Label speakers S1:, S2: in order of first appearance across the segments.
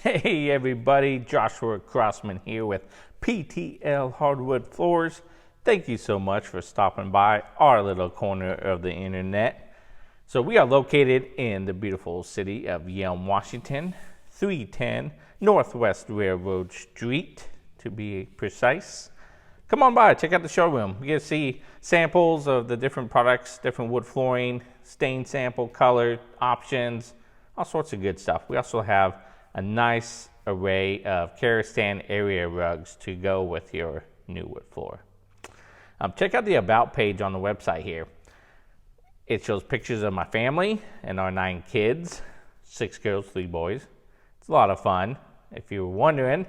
S1: Hey everybody, Joshua Crossman here with PTL Hardwood Floors. Thank you so much for stopping by our little corner of the internet. So we are located in the beautiful city of Yelm, Washington, 310 Northwest Railroad Street to be precise. Come on by, check out the showroom. You get to see samples of the different products, different wood flooring, stain sample, color, options, all sorts of good stuff. We also have a nice array of Karastan area rugs to go with your new wood floor. Check out the About page on the website here. It shows pictures of my family and our 9 kids, 6 girls, 3 boys. It's a lot of fun, if you were wondering.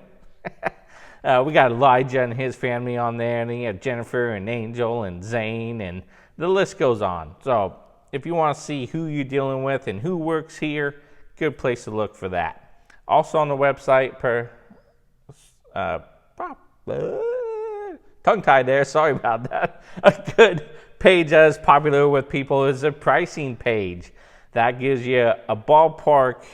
S1: We got Elijah and his family on there, and then you have Jennifer and Angel and Zane, and the list goes on. So if you want to see who you're dealing with and who works here, good place to look for that. Also on the website, tongue-tied there, sorry about that. A good page that is popular with people is a pricing page. That gives you a ballpark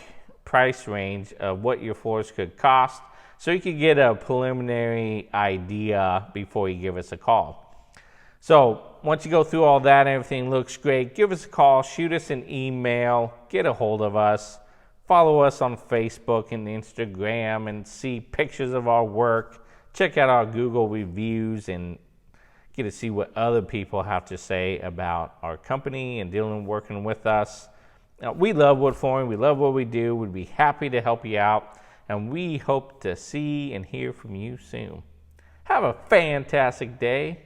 S1: price range of what your floors could cost, so you can get a preliminary idea before you give us a call. So once you go through all that and everything looks great, give us a call, shoot us an email, get a hold of us. Follow us on Facebook and Instagram and see pictures of our work. Check out our Google reviews and get to see what other people have to say about our company and working with us. Now, we love wood flooring. We love what we do. We'd be happy to help you out. And we hope to see and hear from you soon. Have a fantastic day.